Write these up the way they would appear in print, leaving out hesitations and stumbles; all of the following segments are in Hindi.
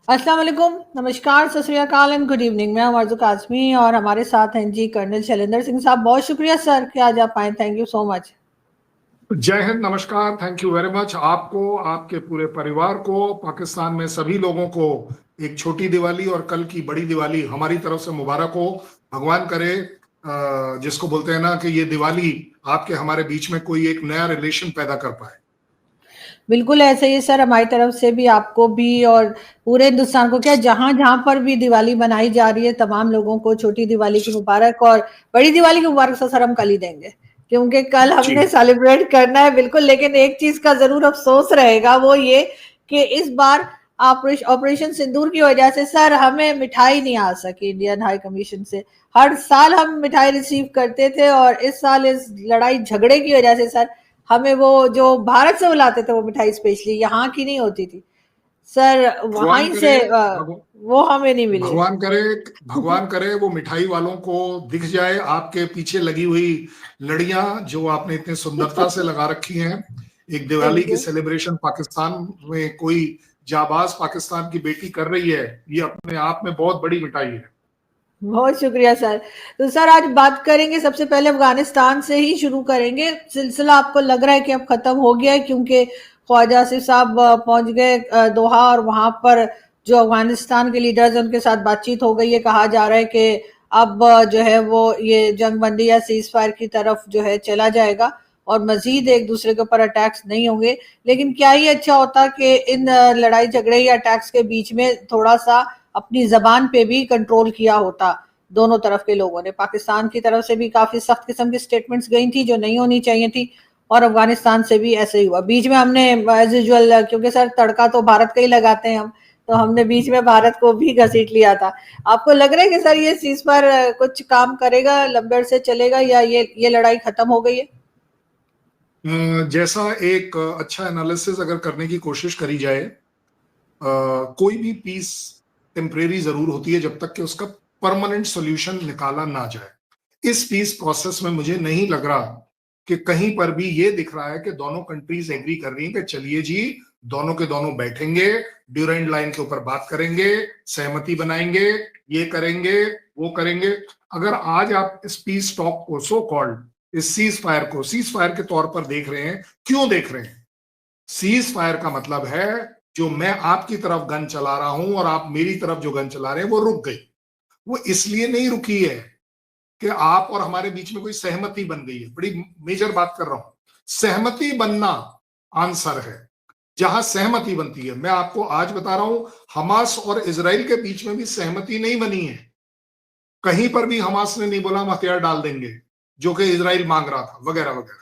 अस्सलाम वालेकुम, नमस्कार, सत श्री अकाल एंड गुड इवनिंग। मैं हूं आरज़ू काज़मी और हमारे साथ हैं जी कर्नल शैलेंद्र सिंह साहब। बहुत शुक्रिया सर कि आज आप आए। Thank you so much. जय हिंद, नमस्कार, थैंक यू वेरी मच। आपको, आपके पूरे परिवार को, पाकिस्तान में सभी लोगों को एक छोटी दिवाली और कल की बड़ी दिवाली हमारी तरफ से मुबारक हो। भगवान करे जिसको बोलते हैं ना कि ये दिवाली आपके हमारे बीच में कोई एक नया रिलेशन पैदा कर पाए। बिल्कुल ऐसे ही सर, हमारी तरफ से भी आपको भी और पूरे हिंदुस्तान को, क्या जहां जहां पर भी दिवाली मनाई जा रही है तमाम लोगों को छोटी दिवाली की मुबारक और बड़ी दिवाली की मुबारक। सर हम कल ही देंगे क्योंकि कल जी हमने सेलिब्रेट करना है बिल्कुल। लेकिन एक चीज का जरूर अफसोस रहेगा, वो ये कि इस बार ऑपरेशन सिंदूर की वजह से सर हमें मिठाई नहीं आ सकी इंडियन हाई कमीशन से। हर साल हम मिठाई रिसीव करते थे और इस साल इस लड़ाई झगड़े की वजह से सर हमें वो जो भारत से वो लाते थे वो मिठाई स्पेशली यहाँ की नहीं होती थी सर, वहां भगवान से करे, वो हमें नहीं मिली। भगवान करे, भगवान करे वो मिठाई वालों को दिख जाए आपके पीछे लगी हुई लड़ियां जो आपने इतनी सुंदरता से लगा रखी हैं। एक दिवाली थैंक की यू। सेलिब्रेशन पाकिस्तान में कोई जाबाज पाकिस्तान की बेटी कर रही है, ये अपने आप में बहुत बड़ी मिठाई है। बहुत शुक्रिया सर। तो सर आज बात करेंगे, सबसे पहले अफगानिस्तान से ही शुरू करेंगे। सिलसिला आपको लग रहा है कि अब खत्म हो गया है क्योंकि ख्वाजा आसिफ साहब पहुंच गए दोहा और वहां पर जो अफगानिस्तान के लीडर्स हैं उनके साथ बातचीत हो गई है। कहा जा रहा है कि अब जो है वो ये जंग बंदी या सीज फायर की तरफ जो है चला जाएगा और मजीद एक दूसरे के ऊपर अटैक्स नहीं होंगे। लेकिन क्या ही अच्छा होता कि इन लड़ाई झगड़े या अटैक्स के बीच में थोड़ा सा अपनी जबान पे भी कंट्रोल किया होता। दोनों तरफ के लोगों ने, पाकिस्तान की तरफ से भी काफी सख्त किस्म की स्टेटमेंट्स गई थी जो नहीं होनी चाहिए थी और अफगानिस्तान से भी ऐसे ही हुआ। बीच में हमने एज यूजुअल, क्योंकि सर तड़का तो भारत का ही लगाते हैं हम, तो हमने बीच में भारत को भी घसीट लिया था। आपको लग रहा है कि सर ये सीज पर कुछ काम करेगा, लंबे से चलेगा, या ये लड़ाई खत्म हो गई है? जैसा एक अच्छा एनालिसिस अगर करने की कोशिश करी जाए, कोई भी पीस टेम्परेरी जरूर होती है जब तक कि उसका परमानेंट सॉल्यूशन निकाला ना जाए। इस पीस प्रोसेस में मुझे नहीं लग रहा कि कहीं पर भी ये दिख रहा है कि दोनों कंट्रीज एग्री कर रही हैं कि चलिए जी, दोनों के दोनों बैठेंगे, ड्यूरेंट लाइन के ऊपर बात करेंगे, सहमति बनाएंगे, ये करेंगे, वो करेंगे। अगर आज आप इस पीस टॉक को, सो कॉल्ड इस सीज फायर को सीज फायर के तौर पर देख रहे हैं, क्यों देख रहे हैं? सीज फायर का मतलब है जो मैं आपकी तरफ गन चला रहा हूं और आप मेरी तरफ जो गन चला रहे हैं वो रुक गई। वो इसलिए नहीं रुकी है कि आप और हमारे बीच में कोई सहमति बन गई है। बड़ी मेजर बात कर रहा हूं, सहमति बनना आंसर है। जहां सहमति बनती है, मैं आपको आज बता रहा हूं, हमास और इजराइल के बीच में भी सहमति नहीं बनी है। कहीं पर भी हमास ने नहीं बोला हम हथियार डाल देंगे, जो कि इजराइल मांग रहा था, वगैरह वगैरह।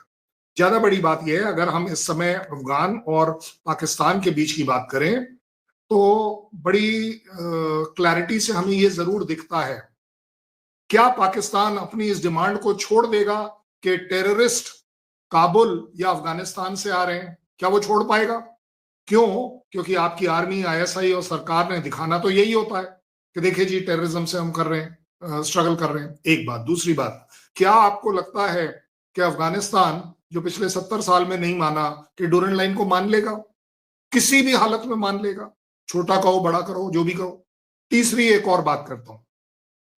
ज्यादा बड़ी बात यह है, अगर हम इस समय अफगान और पाकिस्तान के बीच की बात करें तो बड़ी क्लैरिटी से हमें यह जरूर दिखता है, क्या पाकिस्तान अपनी इस डिमांड को छोड़ देगा कि टेररिस्ट काबुल या अफगानिस्तान से आ रहे हैं? क्या वो छोड़ पाएगा? क्यों? क्योंकि आपकी आर्मी, आईएसआई और सरकार ने दिखाना तो यही होता है कि देखिए जी, टेररिज्म से हम कर रहे हैं, स्ट्रगल कर रहे हैं। एक बात। दूसरी बात, क्या आपको लगता है कि अफगानिस्तान जो पिछले 70 साल में नहीं माना कि ड्यूरेंट लाइन को मान लेगा? किसी भी हालत में मान लेगा, छोटा कहो बड़ा करो जो भी कहो। तीसरी एक और बात करता हूं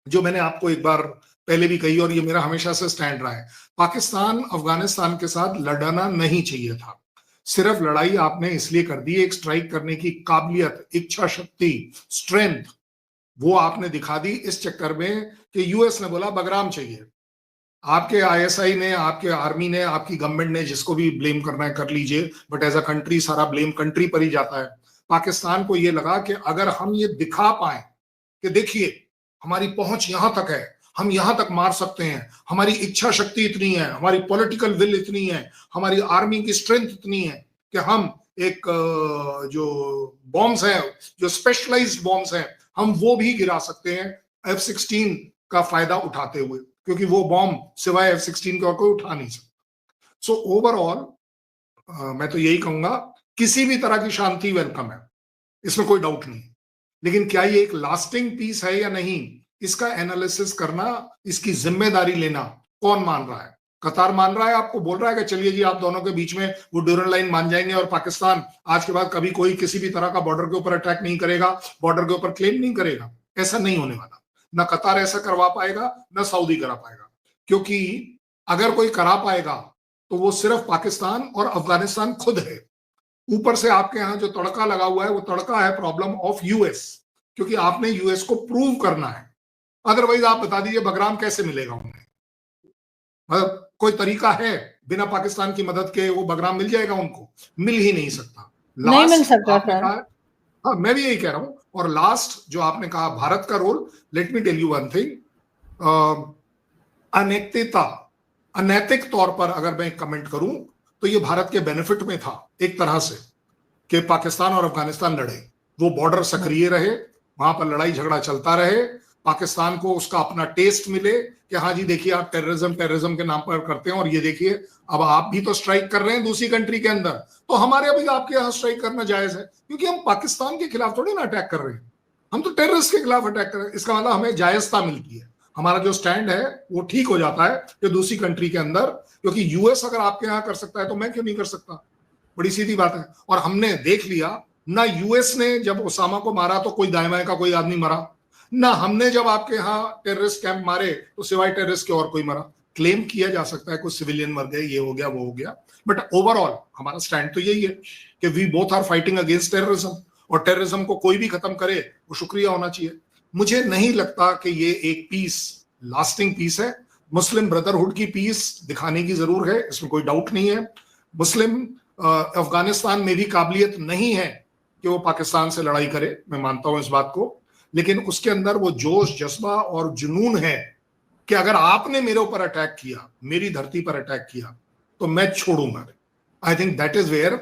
जो मैंने आपको एक बार पहले भी कही और ये मेरा हमेशा से स्टैंड रहा है, पाकिस्तान अफगानिस्तान के साथ लड़ना नहीं चाहिए था। सिर्फ लड़ाई आपने इसलिए कर दी, एक स्ट्राइक करने की काबिलियत, इच्छा शक्ति, स्ट्रेंथ वो आपने दिखा दी इस चक्कर में कि यूएस ने बोला बगराम चाहिए। आपके आईएसआई ने, आपके आर्मी ने, आपकी गवर्नमेंट ने, जिसको भी ब्लेम करना है कर लीजिए, बट एज अ कंट्री सारा ब्लेम कंट्री पर ही जाता है। पाकिस्तान को यह लगा कि अगर हम ये दिखा पाए कि देखिए हमारी पहुंच यहां तक है, हम यहां तक मार सकते हैं, हमारी इच्छा शक्ति इतनी है, हमारी पॉलिटिकल विल इतनी है, हमारी आर्मी की स्ट्रेंथ इतनी है कि हम एक जो बॉम्ब्स हैं, जो स्पेशलाइज्ड बॉम्ब्स हैं, हम वो भी गिरा सकते हैं F-16 का फायदा उठाते हुए, क्योंकि वो बॉम्ब सिवाय F-16 के और कोई उठा नहीं सकता। सो ओवरऑल मैं तो यही कहूंगा, किसी भी तरह की शांति वेलकम है, इसमें कोई डाउट नहीं। लेकिन क्या ये एक लास्टिंग पीस है या नहीं, इसका एनालिसिस करना, इसकी जिम्मेदारी लेना कौन मान रहा है? कतार मान रहा है, आपको बोल रहा है कि चलिए जी आप दोनों के बीच में वो ड्यूरल लाइन मान जाएंगे और पाकिस्तान आज के बाद कभी कोई किसी भी तरह का बॉर्डर के ऊपर अटैक नहीं करेगा, बॉर्डर के ऊपर क्लेम नहीं करेगा? ऐसा नहीं होने वाला। ना कतार ऐसा करवा पाएगा, ना सऊदी करा पाएगा, क्योंकि अगर कोई करा पाएगा तो वो सिर्फ पाकिस्तान और अफगानिस्तान खुद है। ऊपर से आपके यहाँ जो तड़का लगा हुआ है वो तड़का है प्रॉब्लम ऑफ यूएस, क्योंकि आपने यूएस को प्रूव करना है। अदरवाइज आप बता दीजिए बगराम कैसे मिलेगा उन्हें? मतलब कोई तरीका है बिना पाकिस्तान की मदद के वो बगराम मिल जाएगा उनको? मिल ही नहीं सकता। नहीं मिल सकता आपने सर। कहा, हाँ मैं भी यही कह रहा हूं। और लास्ट जो आपने कहा भारत का role, let me tell you one thing, अनैतिकता, अनैतिक तौर पर अगर मैं कमेंट करूं तो ये भारत के बेनिफिट में था एक तरह से कि पाकिस्तान और अफगानिस्तान लड़े, वो बॉर्डर सक्रिय रहे, वहां पर लड़ाई झगड़ा चलता रहे, पाकिस्तान को उसका अपना टेस्ट मिले कि हाँ जी देखिए आप टेररिज्म के नाम पर करते हैं और ये देखिए अब आप भी तो स्ट्राइक कर रहे हैं दूसरी कंट्री के अंदर, तो हमारे अभी आपके यहाँ स्ट्राइक करना जायज है, क्योंकि हम पाकिस्तान के खिलाफ थोड़ी ना अटैक कर रहे हैं, हम तो टेररिस्ट के खिलाफ अटैक कर रहे हैं। इसका मतलब हमें जायजता मिलती है, हमारा जो स्टैंड है वो ठीक हो जाता है कि दूसरी कंट्री के अंदर, क्योंकि यूएस अगर आपके यहाँ कर सकता है तो मैं क्यों नहीं कर सकता? बड़ी सीधी बात है। और हमने देख लिया ना, यूएस ने जब ओसामा को मारा तो कोई दाएं बाएं का कोई आदमी मरा, ना हमने जब आपके यहाँ टेररिस्ट कैंप मारे तो सिवाय टेररिस्ट के और कोई मरा। क्लेम किया जा सकता है कुछ सिविलियन मर गए, ये हो गया वो हो गया, बट ओवरऑल हमारा स्टैंड तो यही है कि we both are fighting against terrorism, और टेररिज्म को कोई भी खत्म करे वो शुक्रिया होना चाहिए। मुझे नहीं लगता कि ये एक पीस लास्टिंग पीस है। मुस्लिम ब्रदरहुड की पीस दिखाने की जरूर है, इसमें कोई डाउट नहीं है। मुस्लिम अफगानिस्तान में भी काबिलियत नहीं है कि वो पाकिस्तान से लड़ाई करे, मैं मानता हूं इस बात को, लेकिन उसके अंदर वो जोश जज्बा और जुनून है कि अगर आपने मेरे ऊपर अटैक किया, मेरी धरती पर अटैक किया, तो मैं छोड़ूंगा। I think that is where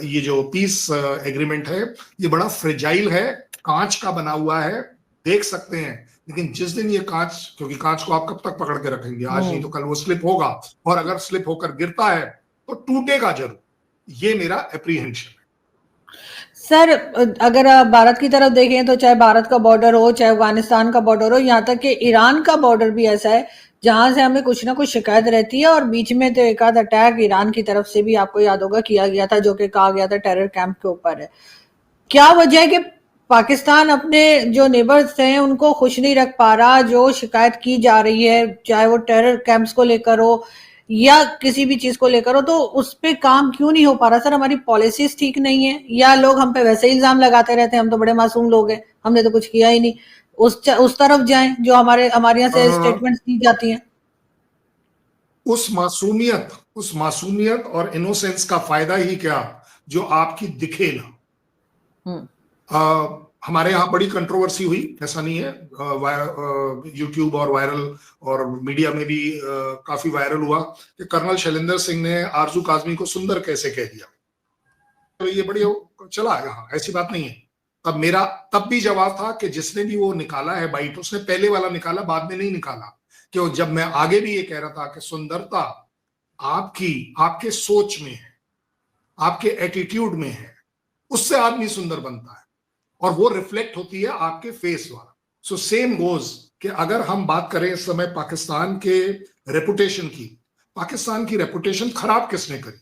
ये जो पीस एग्रीमेंट है ये बड़ा फ्रेजाइल है, कांच का बना हुआ है, देख सकते हैं, लेकिन जिस दिन ये कांच, क्योंकि कांच को आप कब तक पकड़ के रखेंगे, आज नहीं तो कल वो स्लिप होगा, और अगर स्लिप होकर गिरता है तो टूटेगा जरूर। ये मेरा एप्रीहेंशन है। सर अगर आप भारत की तरफ देखें तो चाहे भारत का बॉर्डर हो, चाहे अफगानिस्तान का बॉर्डर हो, यहाँ तक कि ईरान का बॉर्डर भी ऐसा है जहां से हमें कुछ ना कुछ शिकायत रहती है, और बीच में तो एक आध अटैक ईरान की तरफ से भी आपको याद होगा किया गया था, जो कि कहा गया था टेरर कैंप के ऊपर है। क्या वजह है कि पाकिस्तान अपने जो नेबर्स हैं उनको खुश नहीं रख पा रहा? जो शिकायत की जा रही है, चाहे वो टेरर कैंप्स को लेकर हो या किसी भी चीज को लेकर हो, तो उस पे काम क्यों नहीं हो पा रहा? सर हमारी पॉलिसीज ठीक नहीं है, या लोग हम पे वैसे इल्जाम लगाते रहते हैं, हम तो बड़े मासूम लोग हैं, हमने तो कुछ किया ही नहीं? उस तरफ जाएं जो हमारे यहाँ से स्टेटमेंट्स दी जाती हैं। उस मासूमियत और इनोसेंस का फायदा ही क्या जो आपकी दिखे ना। हमारे यहाँ बड़ी कंट्रोवर्सी हुई, ऐसा नहीं है, यूट्यूब और वायरल और मीडिया में भी काफी वायरल हुआ कि कर्नल शैलेंद्र सिंह ने आरजू काजमी को सुंदर कैसे कह दिया। तो ये बड़ी चला यहाँ, ऐसी बात नहीं है। तब मेरा तब भी जवाब था कि जिसने भी वो निकाला है बाइट, उसने पहले वाला निकाला, बाद में नहीं निकाला। क्यों? जब मैं आगे भी ये कह रहा था कि सुंदरता आपके सोच में है, आपके एटीट्यूड में है, उससे आदमी सुंदर बनता है, और वो रिफ्लेक्ट होती है आपके फेस वाला। सो सेम गोज कि अगर हम बात करें इस समय पाकिस्तान के रेपुटेशन की, पाकिस्तान की रेपुटेशन खराब किसने करी?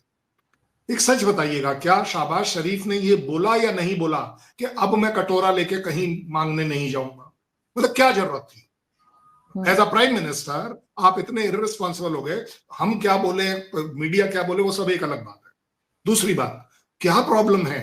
एक सच बताइएगा, क्या शाहबाज शरीफ ने ये बोला या नहीं बोला कि अब मैं कटोरा लेके कहीं मांगने नहीं जाऊंगा? मतलब क्या जरूरत थी? एज अ प्राइम मिनिस्टर आप इतने इररिस्पॉन्सिबल हो गए। हम क्या बोले, मीडिया क्या बोले, वो सब एक अलग बात है। दूसरी बात, क्या प्रॉब्लम है?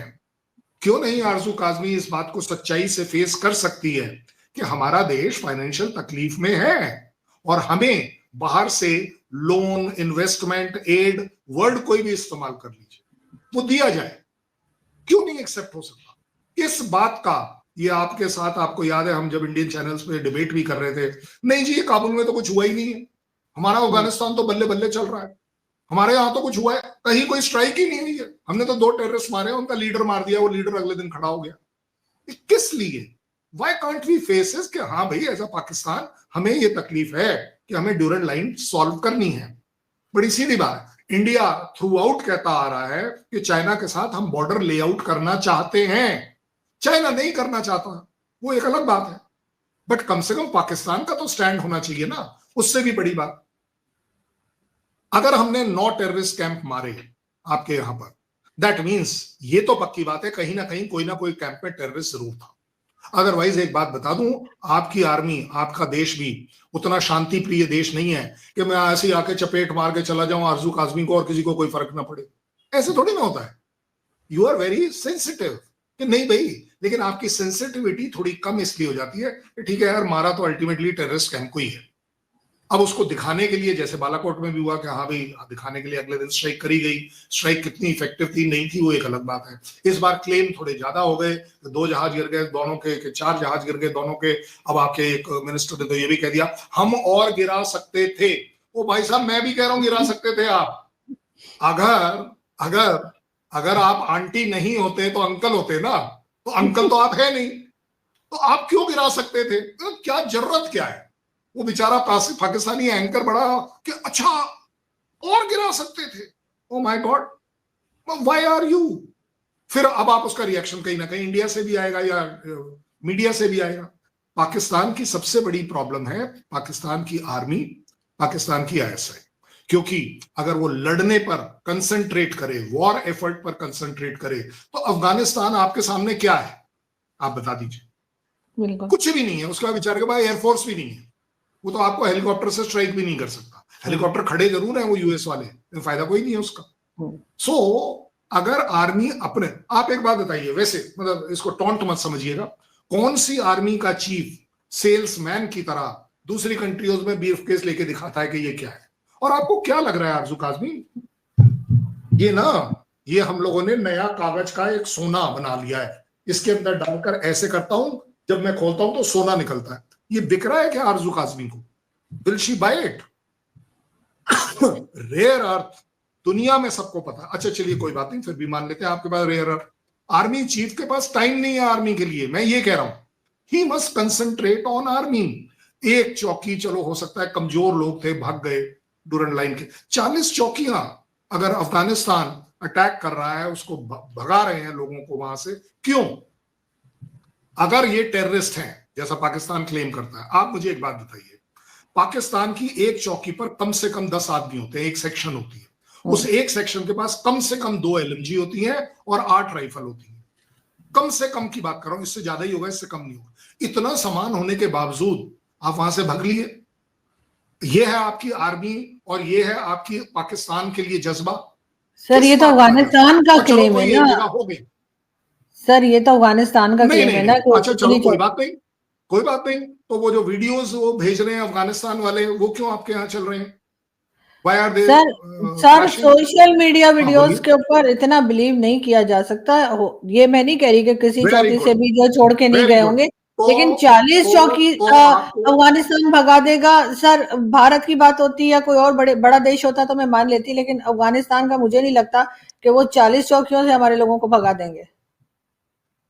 क्यों नहीं आरजू काजमी इस बात को सच्चाई से फेस कर सकती है कि हमारा देश फाइनेंशियल तकलीफ में है और हमें बाहर से लोन, इन्वेस्टमेंट, एड, वर्ड कोई भी इस्तेमाल कर लीजिए, वो दिया जाए? क्यों नहीं एक्सेप्ट हो सकता? इस बात का, ये आपके साथ, आपको याद है हम जब इंडियन चैनल्स पे डिबेट भी कर रहे थे, नहीं जी ये काबुल में तो कुछ हुआ ही नहीं है, हमारा अफगानिस्तान तो बल्ले बल्ले चल रहा है, हमारे यहां तो कुछ हुआ है, कहीं कोई स्ट्राइक ही नहीं हुई है, हमने तो 2 टेररिस्ट मारे, उनका लीडर मार दिया, वो लीडर अगले दिन खड़ा हो गया। किस लिए? वाई कांट वी फेस इस कि हाँ भाई एज अ पाकिस्तान हमें ये तकलीफ है कि हमें ड्यूरल लाइन सॉल्व करनी है। बड़ी सीधी बात है, इंडिया थ्रू आउट कहता आ रहा है कि चाइना के साथ हम बॉर्डर लेआउट करना चाहते हैं। चाइना नहीं करना चाहता, वो एक अलग बात है, बट कम से कम पाकिस्तान का तो स्टैंड होना चाहिए ना, उससे भी बड़ी बात। अगर हमने 9 टेररिस्ट कैंप मारे आपके यहां पर, दैट मीन्स ये तो पक्की बात है कहीं ना कहीं कोई ना कोई कैंप में टेररिस्ट जरूर था। अदरवाइज एक बात बता दूं, आपकी आर्मी, आपका देश भी उतना शांति प्रिय देश नहीं है कि मैं ऐसे ही आके चपेट मार के चला जाऊं आरजू काजमी को और किसी को कोई फर्क ना पड़े। ऐसे थोड़ी ना होता है। यू आर वेरी सेंसिटिव कि नहीं भाई, लेकिन आपकी सेंसिटिविटी थोड़ी कम इसलिए हो जाती है कि ठीक है यार, मारा तो अल्टीमेटली टेररिस्ट कैंप को ही है। अब उसको दिखाने के लिए, जैसे बालाकोट में भी हुआ कि हाँ भाई, दिखाने के लिए अगले दिन स्ट्राइक करी गई। स्ट्राइक कितनी इफेक्टिव थी नहीं थी वो एक अलग बात है। इस बार क्लेम थोड़े ज्यादा हो गए, 2 जहाज गिर गए दोनों के 4 जहाज गिर गए दोनों के। अब आपके एक मिनिस्टर ने तो ये भी कह दिया हम और गिरा सकते थे। वो भाई साहब, मैं भी कह रहा हूं गिरा सकते थे आप। अगर अगर अगर आप आंटी नहीं होते तो अंकल होते ना, तो अंकल तो आप है नहीं, तो आप क्यों गिरा सकते थे? तो क्या जरूरत क्या है? वो बेचारा पाकिस्तानी एंकर बड़ा कि अच्छा और गिरा सकते थे। Oh my God, why are you? फिर अब आप उसका रिएक्शन कहीं ना कहीं इंडिया से भी आएगा या मीडिया से भी आएगा। पाकिस्तान की सबसे बड़ी प्रॉब्लम है पाकिस्तान की आर्मी, पाकिस्तान की आईएसआई। क्योंकि अगर वो लड़ने पर कंसंट्रेट करे, वॉर एफर्ट पर कंसंट्रेट करे, तो अफगानिस्तान आपके सामने क्या है आप बता दीजिए। कुछ भी नहीं है। उसका बेचारे के पास एयरफोर्स भी नहीं है। वो तो आपको हेलीकॉप्टर से स्ट्राइक भी नहीं कर सकता। हेलीकॉप्टर खड़े जरूर है वो यूएस वाले, फायदा कोई नहीं है उसका। सो अगर आर्मी अपने, आप एक बात बताइए, वैसे मतलब इसको टॉन्ट मत समझिएगा, कौन सी आर्मी का चीफ सेल्समैन की तरह दूसरी कंट्रीज में ब्रीफ केस लेके दिखाता है कि ये क्या है? और आपको क्या लग रहा है आरजू काजमी, ये हम लोगों ने नया कागज का एक सोना बना लिया है, इसके अंदर डालकर ऐसे करता हूं, जब मैं खोलता हूं तो सोना निकलता है। ये बिक रहा है क्या आरजू काजमी को? Will she buy it? Rare earth दुनिया में सबको पता है। अच्छा चलिए कोई बात नहीं, फिर भी मान लेते हैं आपके पास रेयर अर्थ। आर्मी चीफ के पास टाइम नहीं है आर्मी के लिए। मैं ये कह रहा हूं he must concentrate on army. एक चौकी, चलो हो सकता है कमजोर लोग थे भाग गए डूरन लाइन के, 40 चौकियां अगर अफगानिस्तान अटैक कर रहा है, उसको भगा रहे हैं लोगों को वहां से, क्यों? अगर ये टेररिस्ट हैं जैसा पाकिस्तान क्लेम करता है, आप मुझे एक बात बताइए, पाकिस्तान की एक चौकी पर कम से कम 10 आदमी होते हैं, एक सेक्शन होती है, उस एक सेक्शन के पास कम से कम 2 LMG होती हैं और 8 राइफल होती हैं। कम से कम की बात कर रहा हूं, इससे ज्यादा ही होगा, इससे कम नहीं होगा। इतना सामान होने के बावजूद आप वहां से भाग लिए। ये है आपकी आर्मी और ये है आपकी पाकिस्तान के लिए जज्बा। सर ये तो अफगानिस्तान का क्लेम है ना हो गई सर, ये तो अफगानिस्तान का क्लेम है ना। अच्छा चलो कोई बात नहीं, कोई बात नहीं। तो वो जो वीडियोस वो भेज रहे हैं अफगानिस्तान वाले, वो क्यों आपके यहाँ चल रहे हैं? सर सोशल मीडिया वीडियोस के ऊपर इतना बिलीव नहीं किया जा सकता। ये मैं नहीं कह रही कि किसी चौकी से भी जो छोड़ के नहीं गए होंगे, लेकिन 40 चौकी अफगानिस्तान भगा देगा। सर भारत की बात होती या कोई और बड़ा देश होता तो मैं मान लेती, लेकिन अफगानिस्तान का मुझे नहीं लगता कि वो 40 चौकियों से हमारे लोगों को भगा देंगे।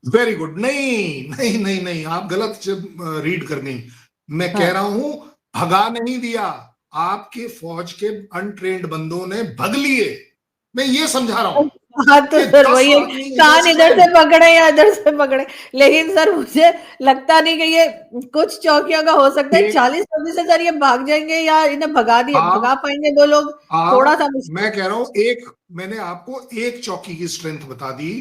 Very good. नहीं नहीं नहीं नहीं, आप गलत रीड कर गई। मैं कह रहा हूं भगा नहीं दिया, आपके फौज के अनट्रेन्ड बंदों ने भग लिए। मैं ये समझा रहा हूं। हाँ तो सर वही कान इधर से पकड़े या इधर से पकड़े, लेकिन सर मुझे लगता नहीं कि ये कुछ चौकियों का हो सकता है। 40 चौकी से सर ये भाग जाएंगे या इन्हें भगा पाएंगे 2 लोग? थोड़ा सा मैं कह रहा हूं, मैंने आपको एक चौकी की स्ट्रेंथ बता दी।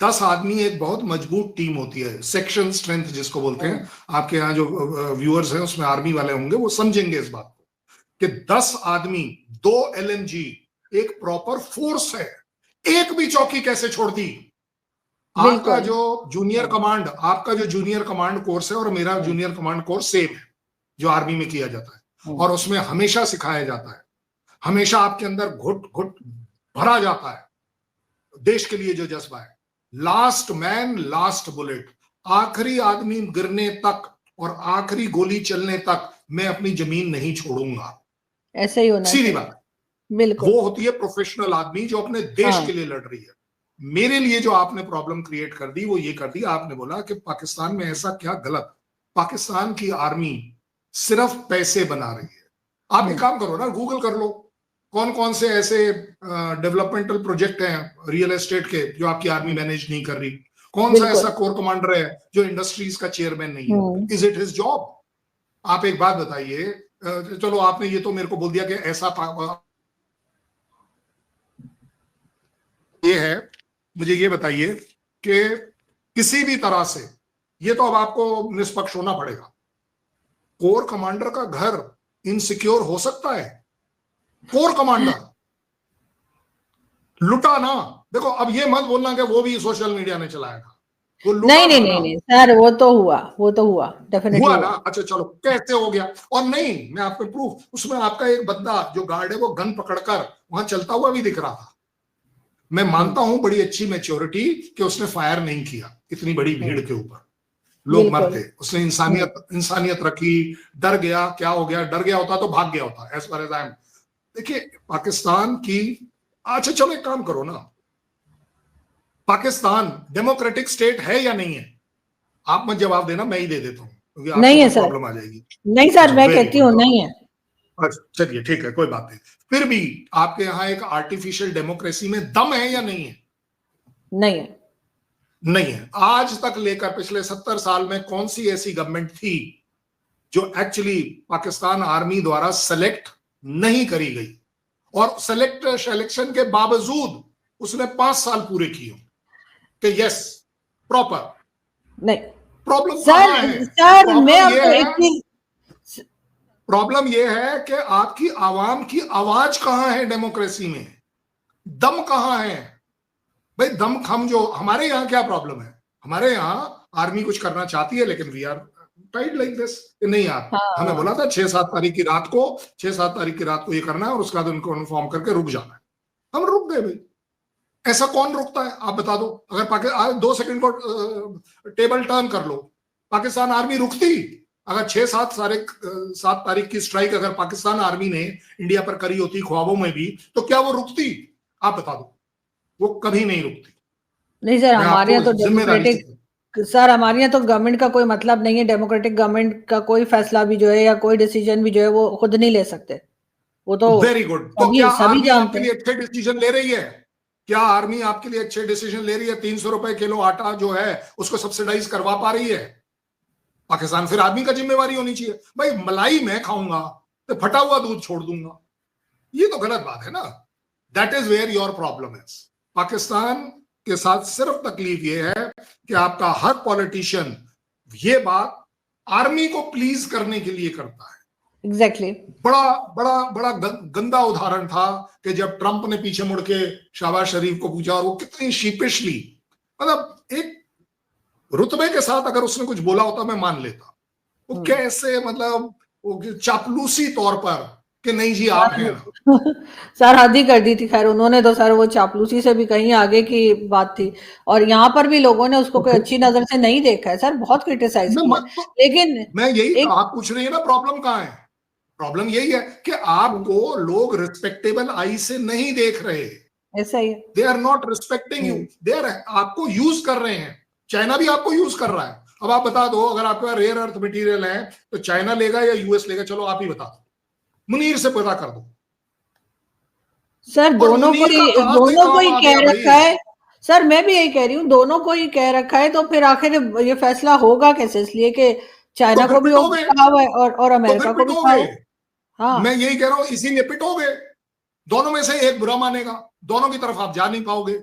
10 आदमी एक बहुत मजबूत टीम होती है, सेक्शन स्ट्रेंथ जिसको बोलते हैं। आपके यहाँ जो व्यूअर्स हैं उसमें आर्मी वाले होंगे, वो समझेंगे इस बात को कि 10 आदमी 2 LMG एक प्रॉपर फोर्स है। एक भी चौकी कैसे छोड़ दी? आपका जो जूनियर कमांड कोर्स है और मेरा जूनियर कमांड कोर्स सेम है जो आर्मी में किया जाता है, और उसमें हमेशा सिखाया जाता है, हमेशा आपके अंदर घुट घुट भरा जाता है देश के लिए जो जज्बा है। लास्ट मैन लास्ट बुलेट, आखिरी आदमी गिरने तक और आखिरी गोली चलने तक मैं अपनी जमीन नहीं छोड़ूंगा। ऐसे ही होना, सीधी बात। बिल्कुल। वो होती है प्रोफेशनल आदमी जो अपने देश के लिए लड़ रही है। मेरे लिए जो आपने प्रॉब्लम क्रिएट कर दी वो ये कर दी, आपने बोला कि पाकिस्तान में ऐसा क्या गलत। पाकिस्तान की आर्मी सिर्फ पैसे बना रही है। आप एक काम करो ना, गूगल कर लो कौन कौन से ऐसे डेवलपमेंटल प्रोजेक्ट हैं रियल एस्टेट के जो आपकी आर्मी मैनेज नहीं कर रही। कौन सा ऐसा कोर कमांडर है जो इंडस्ट्रीज का चेयरमैन नहीं है? Is it his job? आप एक बात बताइए, चलो आपने ये तो मेरे को बोल दिया कि ऐसा ये है, मुझे ये बताइए कि किसी भी तरह से, ये तो अब आपको निष्पक्ष होना पड़ेगा, कोर कमांडर का घर इनसिक्योर हो सकता है? कोर कमांडर लुटा ना। देखो अब ये मत बोलना कि वो भी सोशल मीडिया ने चलाया था, वो लुटा नहीं नहीं था नहीं ना। नहीं सर, वो तो हुआ डेफिनेटली हुआ ना। अच्छा चलो, कैसे हो गया? और नहीं, मैं आपको प्रूफ, उसमें आपका एक बंदा जो गार्ड है वो गन पकड़कर वहां चलता हुआ भी दिख रहा था। मैं मानता हूं बड़ी अच्छी मैच्योरिटी कि उसने फायर नहीं किया इतनी बड़ी भीड़ के ऊपर, लोग मरते, उसने इंसानियत रखी, डर गया, क्या हो गया, डर गया होता तो भाग गया होता, as far as I am. देखिए पाकिस्तान की, अच्छा चलो एक काम करो ना, पाकिस्तान डेमोक्रेटिक स्टेट है या नहीं है? आप मत जवाब देना, मैं ही दे देता हूं, क्योंकि नहीं है आपको सर, प्रॉब्लम आ जाएगी। नहीं सर, अच्छा मैं वेरी कहती हूँ गुड। नहीं है। अच्छा चलिए ठीक है, कोई बात नहीं। फिर भी आपके यहाँ एक आर्टिफिशियल डेमोक्रेसी में दम है या नहीं है? नहीं है। नहीं है। आज तक लेकर पिछले 70 साल में कौन सी ऐसी गवर्नमेंट थी जो एक्चुअली पाकिस्तान आर्मी द्वारा सेलेक्ट नहीं करी गई, और सिलेक्शन के बावजूद उसने 5 साल पूरे किए कि यस प्रॉपर? नहीं प्रॉब्लम सर, कहां है? सर मैं प्रॉब्लम आपको यह एक है, चीज, प्रॉब्लम यह है कि आपकी आवाम की आवाज कहां है डेमोक्रेसी में? दम कहां है? भाई दम खम जो हमारे यहाँ क्या प्रॉब्लम है, हमारे यहाँ आर्मी कुछ करना चाहती है लेकिन we are tied like this, नहीं यार, हमें बोला हाँ था 6-7 तारीख की रात को, 6-7 तारीख की रात को ये करना है और उसके बाद उनको इन्फॉर्म करके रुक जाना है। हम रुक गए भाई। ऐसा कौन रुकता है आप बता दो? अगर पाकिस्तान 2 सेकंड को टेबल टर्न कर लो, पाकिस्तान आर्मी रुकती? अगर 6-7 तारीख की स्ट्राइक अगर पाकिस्तान आर्मी ने इंडिया पर करी होती ख्वाबों में भी, तो क्या वो रुकती? आप बता दो। वो कभी नहीं रुकती। नहीं सर, मैं हमारे आपको यहाँ तो जिम्मेदारी से, डेमोक्रेटिक, सर हमारे यहाँ तो गवर्नमेंट का कोई मतलब नहीं है, डेमोक्रेटिक गवर्नमेंट का कोई फैसला भी जो है या कोई डिसीजन भी जो है वो खुद नहीं ले सकते, वो तो वेरी गुड। तो क्या सभी सभी आर्मी जानते आपके हैं। लिए अच्छे डिसीजन ले रही है? क्या आर्मी आपके लिए अच्छे डिसीजन ले रही है? 300 रुपए किलो आटा जो है उसको सब्सिडाइज करवा पा रही है पाकिस्तान? फिर आर्मी का जिम्मेवारी होनी चाहिए। भाई मलाई मैं खाऊंगा तो फटा हुआ दूध छोड़ दूंगा, ये तो गलत बात है ना। That is where your problem is. Pakistan के साथ सिर्फ तकलीफ ये है कि आपका हर पॉलिटिशियन ये बात आर्मी को प्लीज करने के लिए करता है। एग्जैक्टली बड़ा बड़ा बड़ा गंदा उदाहरण था कि जब ट्रंप ने पीछे मुड़ के शहबाज शरीफ को पूछा, और वो कितनी शीपिशली, मतलब एक रुतबे के साथ अगर उसने कुछ बोला होता मैं मान लेता, वो कैसे मतलब वो चापलूसी तौर पर कि नहीं जी आप हैं ना। सर हद ही कर दी थी। खैर उन्होंने तो सर वो चापलूसी से भी कहीं आगे की बात थी, और यहाँ पर भी लोगों ने उसको कोई अच्छी नजर से नहीं देखा है सर, बहुत क्रिटिसाइज मैं किया है। तो, लेकिन मैं यही एक आप पूछ रही है ना प्रॉब्लम कहां है? प्रॉब्लम यही है कि आपको लोग रिस्पेक्टेबल आई से नहीं देख रहे। ऐसा ही है। They are not respecting you, they are आपको यूज कर रहे हैं। चाइना भी आपको यूज कर रहा है। अब आप बता दो, अगर आपके पास रेयर अर्थ मटेरियल है तो चाइना लेगा या यूएस लेगा? चलो आप ही बता दो, मुनीर से पता कर दो। सर और मुनीर का कहां से दोनों को काम ही आ कह गया भाई? रखा है। सर मैं भी यही कह रही हूँ, दोनों को ही कह रखा है, तो फिर आखिर ये फैसला होगा कैसे? इसलिए कि तो चाइना फिर को भी पिटोगे, कहा हुआ है और तो फिर अमेरिका को भी कहा पिटोगे। हुआ है। हाँ मैं यही कह रहा हूं, इसीलिए पिटोगे। दोनों में से एक बुरा मानेगा, दोनों की तरफ आप जा नहीं पाओगे।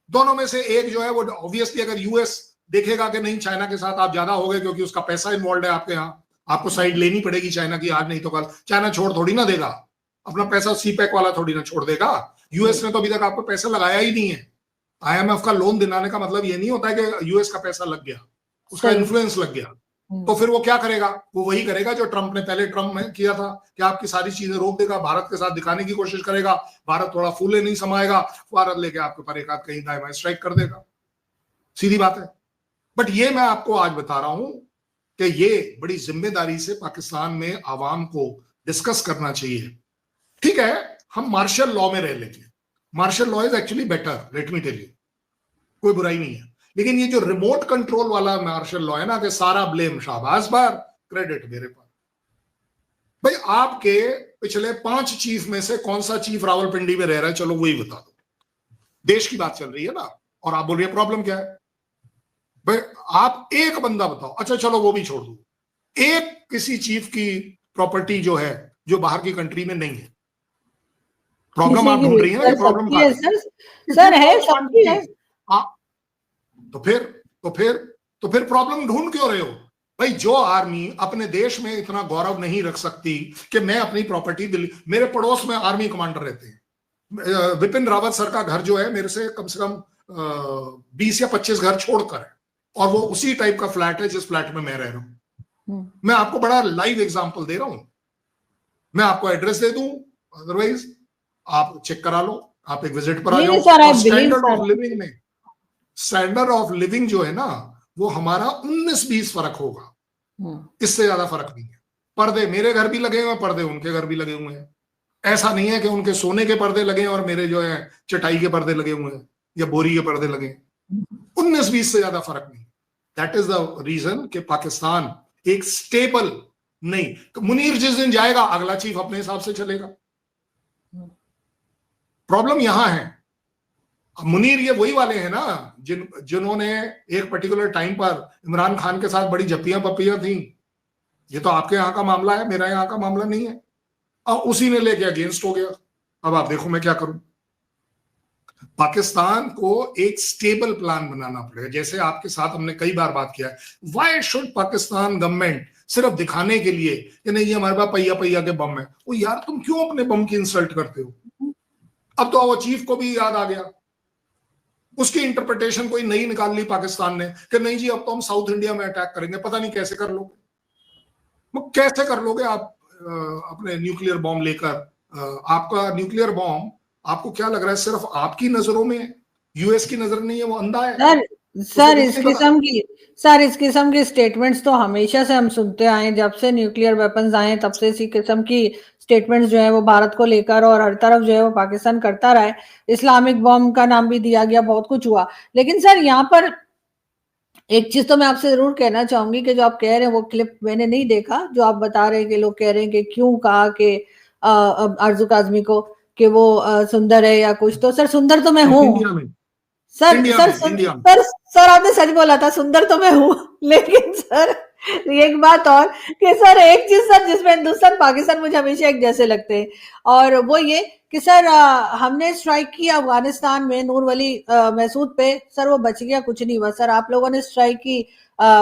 दोनों में से एक जो है वो ऑब्वियसली, अगर यूएस देखेगा कि नहीं चाइना के साथ आप ज्यादा हो गए क्योंकि उसका पैसा इन्वॉल्व है आपके यहाँ, आपको साइड लेनी पड़ेगी चाइना की, आज नहीं तो कल। चाइना छोड़ थोड़ी ना देगा अपना पैसा, सीपैक वाला थोड़ी ना छोड़ देगा। यूएस ने तो अभी तक आपको पैसा लगाया ही नहीं है। आईएमएफ का लोन दिलाने का मतलब ये नहीं होता है कि यूएस का पैसा लग गया, उसका सही। इन्फ्लुएंस लग गया। तो फिर वो क्या करेगा? वो वही करेगा जो ट्रंप ने पहले ट्रंप में किया था कि आपकी सारी चीजें रोक देगा, भारत के साथ दिखाने की कोशिश करेगा, भारत थोड़ा फूले नहीं समाएगा, भारत लेके आपके पर एक आध कहीं दाएं बाएं स्ट्राइक कर देगा। सीधी बात है। बट ये मैं आपको आज बता रहा हूं कि ये बड़ी जिम्मेदारी से पाकिस्तान में आवाम को डिस्कस करना चाहिए। ठीक है, हम मार्शल लॉ में रह लेंगे, martial law is actually better, let me tell you, कोई बुराई नहीं है। लेकिन ये जो रिमोट कंट्रोल वाला मार्शल लॉ है ना, कि सारा ब्लेम शाहबाज पर, क्रेडिट मेरे पर। भाई आपके पिछले 5 चीफ में से कौन सा चीफ रावलपिंडी में रह रहा है? चलो वही बता दो। देश की बात चल रही है ना, और आप बोल रही है प्रॉब्लम क्या है? भाई आप एक बंदा बताओ। अच्छा चलो वो भी छोड़ दो, एक किसी चीफ की प्रॉपर्टी जो है जो बाहर की कंट्री में नहीं है, प्रॉब्लम आप ढूंढ रही है ना कि प्रॉब्लम कहाँ है? सर है, सबकी है। तो फिर प्रॉब्लम ढूंढ क्यों रहे हो भाई? जो आर्मी अपने देश में इतना गौरव नहीं रख सकती कि मैं अपनी प्रॉपर्टी दिल्ली, मेरे पड़ोस में आर्मी कमांडर रहते हैं, विपिन रावत सर का घर जो है मेरे से कम 20 या 25 घर छोड़कर है, और वो उसी टाइप का फ्लैट है जिस फ्लैट में मैं रह रहा हूं। मैं आपको बड़ा लाइव एग्जांपल दे रहा हूं, मैं आपको एड्रेस दे दूं, अदरवाइज आप चेक करा लो, आप एक विजिट पर आ जाओ। स्टैंडर्ड ऑफ लिविंग जो है ना, वो हमारा 19-20 फर्क होगा, इससे ज्यादा फर्क नहीं है। पर्दे मेरे घर भी लगे हुए हैं, पर्दे उनके घर भी लगे हुए हैं। ऐसा नहीं है कि उनके सोने के पर्दे लगे हैं और मेरे जो है चटाई के पर्दे लगे हुए हैं या बोरी के पर्दे लगे हैं। 19-20 से ज्यादा फर्क नहीं। दैट इज द रीजन कि पाकिस्तान एक स्टेबल नहीं, मुनीर जिस दिन जाएगा अगला चीफ अपने हिसाब से चलेगा। प्रॉब्लम यहां है, मुनीर ये वही वाले हैं ना जिन्होंने एक पर्टिकुलर टाइम पर इमरान खान के साथ बड़ी जप्पियां पप्पियां थी। ये तो आपके यहाँ का मामला है, मेरा यहाँ का मामला नहीं है, और उसी ने लेके अगेंस्ट हो गया। अब आप देखो मैं क्या करूं। पाकिस्तान को एक स्टेबल प्लान बनाना पड़ेगा, जैसे आपके साथ हमने कई बार बात किया है। व्हाई शुड पाकिस्तान गवर्नमेंट सिर्फ दिखाने के लिए कि नहीं ये हमारे पास पहिया पहिया के बम है, वो यार तुम क्यों अपने बम की इंसल्ट करते हो? अब तो वो चीफ को भी याद आ गया, उसकी इंटरप्रिटेशन कोई नई निकाल ली पाकिस्तान ने कि नहीं जी अब तो हम साउथ इंडिया में अटैक करेंगे। पता नहीं कैसे कर लोगे, वो कैसे कर लोगे आप अपने न्यूक्लियर बॉम्ब लेकर? आपका न्यूक्लियर बॉम्ब आपको क्या लग रहा है सिर्फ आपकी नजरों में, यूएस की नजर नहीं है, वो अंधा है? सर इस किस्म की स्टेटमेंट्स तो हमेशा से हम सुनते आए, जब से न्यूक्लियर वेपन्स आए तब से इसी किस्म की स्टेटमेंट्स जो है वो भारत को लेकर और हर तरफ जो है वो पाकिस्तान करता रहा है। इस्लामिक बॉम्ब का नाम भी दिया गया, बहुत कुछ हुआ। लेकिन सर यहाँ पर एक चीज तो मैं आपसे जरूर कहना चाहूंगी कि जो आप कह रहे हैं वो क्लिप मैंने नहीं देखा, जो आप बता रहे हैं कि लोग कह रहे हैं कि क्यों कहा कि आरजू काजमी को कि वो सुंदर है या कुछ। तो सर सुंदर तो मैं हूँ सर आपने सच बोला था, सुंदर तो मैं हूँ। लेकिन सर एक बात और कि सर एक चीज सर जिसमें हिंदुस्तान पाकिस्तान मुझे हमेशा एक जैसे लगते हैं, और वो ये कि सर हमने स्ट्राइक किया अफगानिस्तान में नूर वली मसूद पे, सर वो बच गया, कुछ नहीं हुआ। सर आप लोगों ने स्ट्राइक की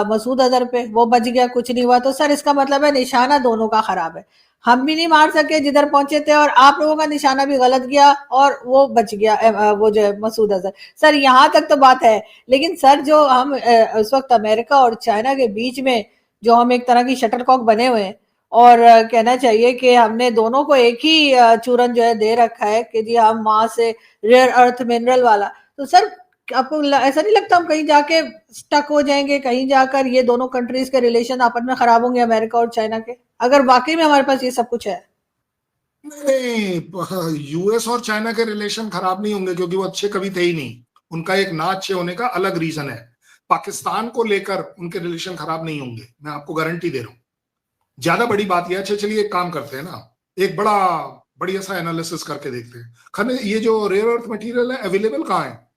मसूद अजहर पे, वो बच गया, कुछ नहीं हुआ। तो सर इसका मतलब है निशाना दोनों का खराब है। हम भी नहीं मार सके जिधर पहुंचे थे, और आप लोगों का निशाना भी गलत गया और वो बच गया, वो जो है मसूद अजहर। सर यहाँ तक तो बात है, लेकिन सर जो हम उस वक्त अमेरिका और चाइना के बीच में जो हम एक तरह की शटलकॉक बने हुए हैं, और कहना चाहिए कि हमने दोनों को एक ही चूरन जो है दे रखा है कि जी हम वहां से रेयर अर्थ मिनरल वाला। तो सर आपको ऐसा नहीं लगता हम कहीं जाके स्टक हो जाएंगे, कहीं जाकर ये दोनों कंट्रीज के रिलेशन आपस में खराब होंगे अमेरिका और चाइना के, अगर वाकई में हमारे पास ये सब कुछ है? नहीं, यूएस और चाइना के रिलेशन खराब नहीं होंगे क्योंकि वो अच्छे कभी थे ही नहीं। उनका एक ना अच्छे होने का अलग रीजन है। पाकिस्तान को लेकर उनके रिलेशन खराब नहीं होंगे, मैं आपको गारंटी दे रहा हूं। ज्यादा बड़ी बात यह, अच्छा चलिए एक काम करते हैं ना, एक बढ़िया सा एनालिसिस करके देखते हैं। खनिज ये जो रेयर अर्थ मटेरियल है अवेलेबल कहाँ है,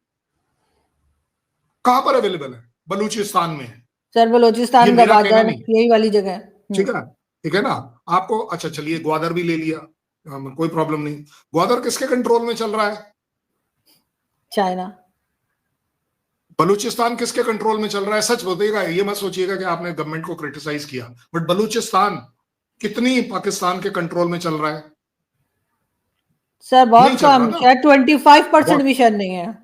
कहां पर अवेलेबल है? बलूचिस्तान में है सर, बलूचिस्तान गवादर यही वाली जगह है। ठीक है ना आपको? अच्छा चलिए ग्वादर भी ले लिया, कोई प्रॉब्लम नहीं। ग्वादर किसके कंट्रोल में चल रहा है? चाइना। बलूचिस्तान किसके कंट्रोल में चल रहा है? सच बताइएगा, ये मत सोचिएगा कि आपने गवर्नमेंट को क्रिटिसाइज किया, बट बलूचिस्तान कितनी पाकिस्तान के कंट्रोल में चल रहा है? सर बहुत कम, शायद 25% भी शायद नहीं है।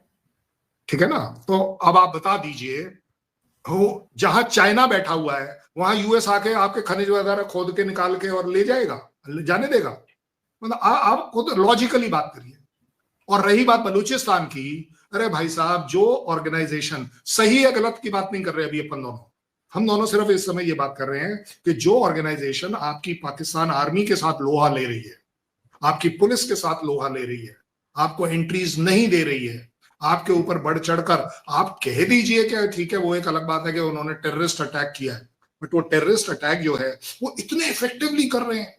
ठीक है ना? तो अब आप बता दीजिए, हो जहां चाइना बैठा हुआ है वहां यूएस आके आपके खनिज वगैरह खोद के निकाल के और ले जाएगा, जाने देगा? मतलब आप खुद लॉजिकली बात करिए। और रही बात बलूचिस्तान की, अरे भाई साहब, जो ऑर्गेनाइजेशन, सही या गलत की बात नहीं कर रहे अभी अपन दोनों, हम दोनों सिर्फ इस समय ये बात कर रहे हैं कि जो ऑर्गेनाइजेशन आपकी पाकिस्तान आर्मी के साथ लोहा ले रही है, आपकी पुलिस के साथ लोहा ले रही है, आपको एंट्रीज नहीं दे रही है, आपके ऊपर बढ़ चढ़कर, आप कह दीजिए कि ठीक है वो एक अलग बात है कि उन्होंने टेररिस्ट अटैक किया है, बट वो टेररिस्ट अटैक जो है वो इतने इफेक्टिवली कर रहे हैं,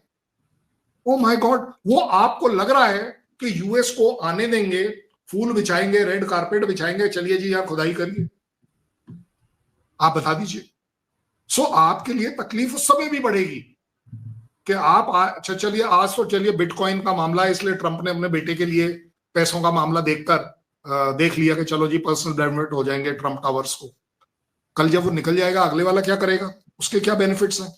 ओ माय गॉड, वो आपको लग रहा है कि यूएस को आने देंगे, फूल बिछाएंगे, रेड कारपेट बिछाएंगे, चलिए जी यहां खुदाई करिए? आप बता दीजिए। सो आपके लिए तकलीफ उस समय भी बढ़ेगी कि आप अच्छा चलिए, आज तो चलिए बिटकॉइन का मामला है, इसलिए ट्रंप ने अपने बेटे के लिए पैसों का मामला देख लिया कि चलो जी पर्सनल बेनिफिट हो जाएंगे ट्रंप टावर्स को। कल जब वो निकल जाएगा, अगले वाला क्या करेगा, उसके क्या बेनिफिट्स हैं?